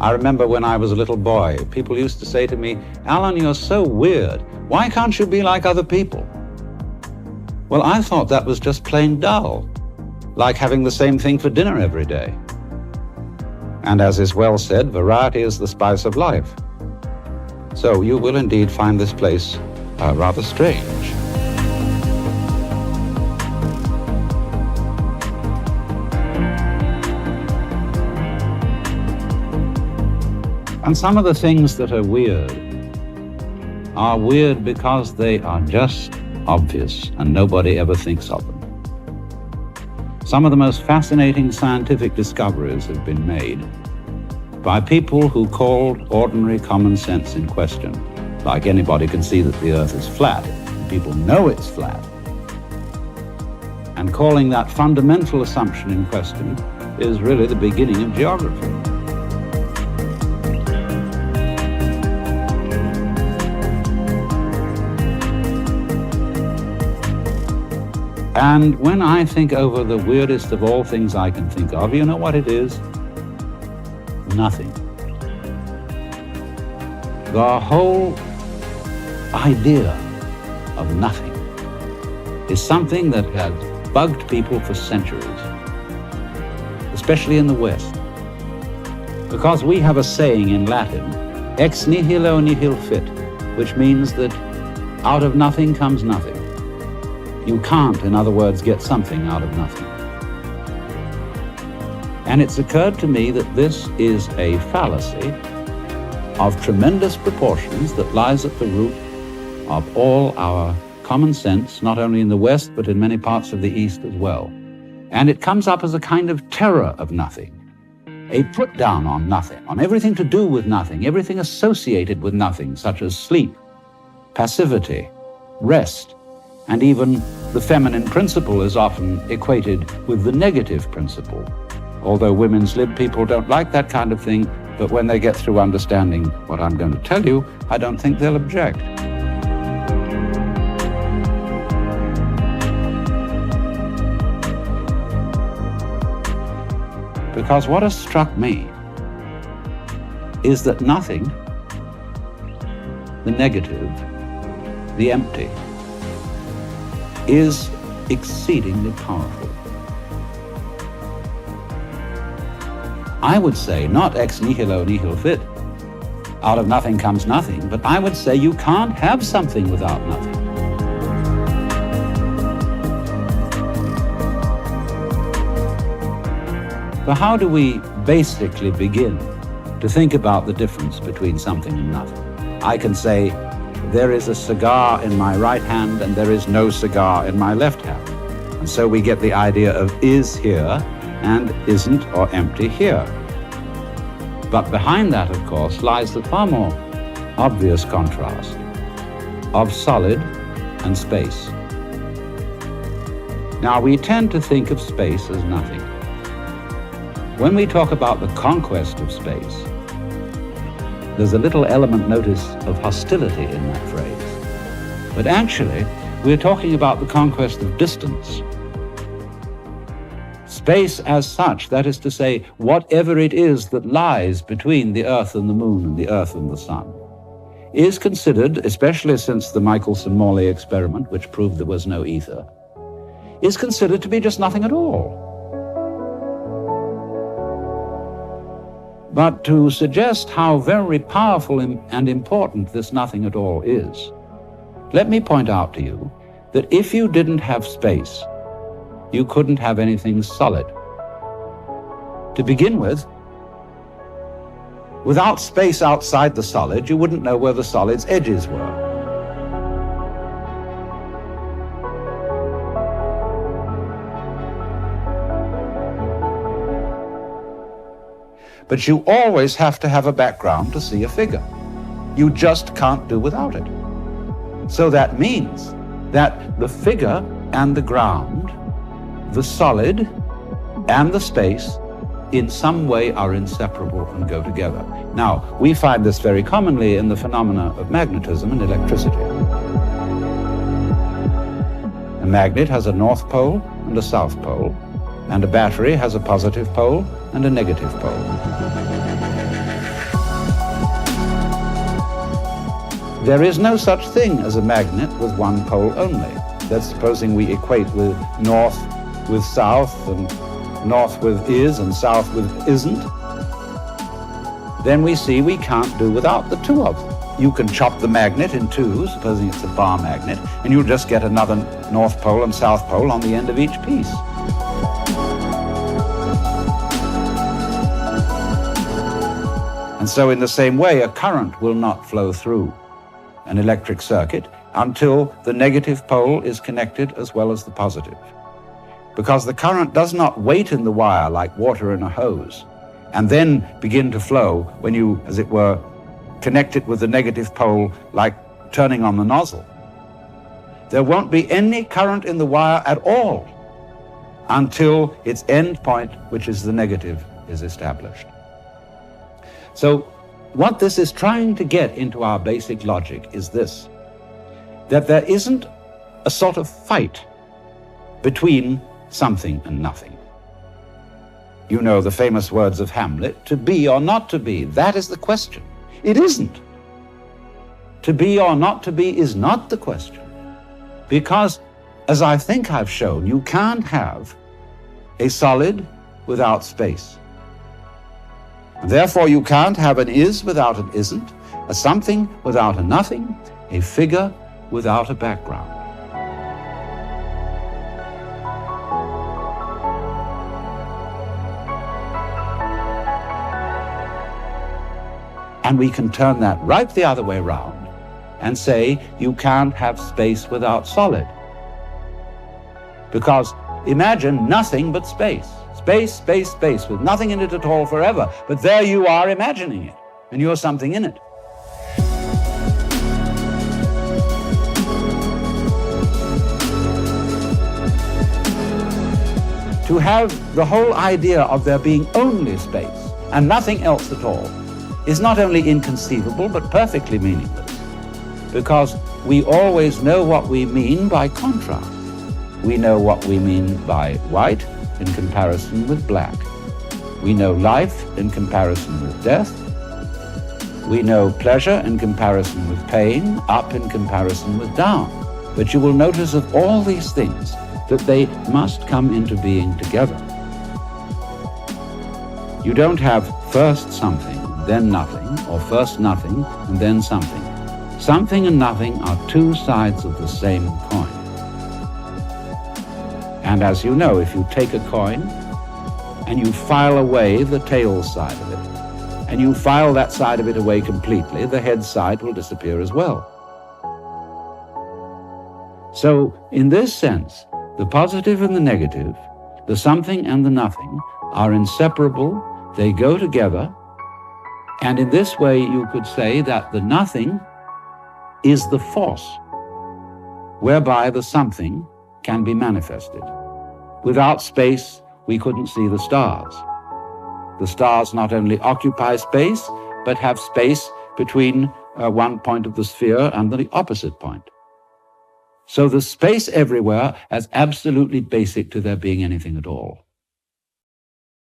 I remember when I was a little boy, people used to say to me, "Alan, you're so weird. Why can't you be like other people?" Well, I thought that was just plain dull, like having the same thing for dinner every day. And as is well said, variety is the spice of life. So you will indeed find this place rather strange. And some of the things that are weird because they are just obvious and nobody ever thinks of them. Some of the most fascinating scientific discoveries have been made by people who called ordinary common sense in question. Like anybody can see that the Earth is flat, and people know it's flat. And calling that fundamental assumption in question is really the beginning of geography. And when I think over the weirdest of all things I can think of, you know what it is? Nothing. The whole idea of nothing is something that has bugged people for centuries, especially in the West. Because we have a saying in Latin, ex nihilo nihil fit, which means that out of nothing comes nothing. You can't, in other words, get something out of nothing. And it's occurred to me that this is a fallacy of tremendous proportions that lies at the root of all our common sense, not only in the West, but in many parts of the East as well. And it comes up as a kind of terror of nothing, a put down on nothing, on everything to do with nothing, everything associated with nothing, such as sleep, passivity, rest, and even the feminine principle is often equated with the negative principle. Although women's lib people don't like that kind of thing, but when they get through understanding what I'm going to tell you, I don't think they'll object. Because what has struck me is that nothing, the negative, the empty, is exceedingly powerful. I would say not ex nihilo nihil fit, out of nothing comes nothing, but I would say you can't have something without nothing. So how do we basically begin to think about the difference between something and nothing? I can say, there is a cigar in my right hand and there is no cigar in my left hand. And so we get the idea of is here and isn't or empty here. But behind that, of course, lies the far more obvious contrast of solid and space. Now, we tend to think of space as nothing. When we talk about the conquest of space, there's a little element, notice, of hostility in that phrase. But actually, we're talking about the conquest of distance. Space as such, that is to say, whatever it is that lies between the Earth and the Moon and the Earth and the Sun, is considered, especially since the Michelson-Morley experiment, which proved there was no ether, is considered to be just nothing at all. But to suggest how very powerful and important this nothing at all is, let me point out to you that if you didn't have space, you couldn't have anything solid. To begin with, without space outside the solid, you wouldn't know where the solid's edges were. But you always have to have a background to see a figure. You just can't do without it. So that means that the figure and the ground, the solid and the space, in some way are inseparable and go together. Now, we find this very commonly in the phenomena of magnetism and electricity. A magnet has a north pole and a south pole, and a battery has a positive pole and a negative pole. There is no such thing as a magnet with one pole only. That's supposing we equate with north with south, and north with is and south with isn't. Then we see we can't do without the two of them. You can chop the magnet in two, supposing it's a bar magnet, and you'll just get another north pole and south pole on the end of each piece. And so in the same way, a current will not flow through an electric circuit until the negative pole is connected as well as the positive. Because the current does not wait in the wire like water in a hose and then begin to flow when you, as it were, connect it with the negative pole like turning on the nozzle. There won't be any current in the wire at all until its end point, which is the negative, is established. So what this is trying to get into our basic logic is this, that there isn't a sort of fight between something and nothing. You know the famous words of Hamlet, to be or not to be, that is the question. It isn't. To be or not to be is not the question. Because, as I think I've shown, you can't have a solid without space. Therefore, you can't have an is without an isn't, a something without a nothing, a figure without a background. And we can turn that right the other way around and say you can't have space without solid. Because imagine nothing but space. Space, space, space, with nothing in it at all forever. But there you are imagining it, and you're something in it. To have the whole idea of there being only space and nothing else at all is not only inconceivable, but perfectly meaningless. Because we always know what we mean by contrast. We know what we mean by white in comparison with black. We know life in comparison with death. We know pleasure in comparison with pain, up in comparison with down. But you will notice of all these things that they must come into being together. You don't have first something, then nothing, or first nothing, and then something. Something and nothing are two sides of the same coin. And as you know, if you take a coin and you file away the tail side of it, and you file that side of it away completely, the head side will disappear as well. So, in this sense, the positive and the negative, the something and the nothing, are inseparable, they go together, and in this way you could say that the nothing is the force whereby the something can be manifested. Without space, we couldn't see the stars. The stars not only occupy space, but have space between one point of the sphere and the opposite point. So the space everywhere is absolutely basic to there being anything at all.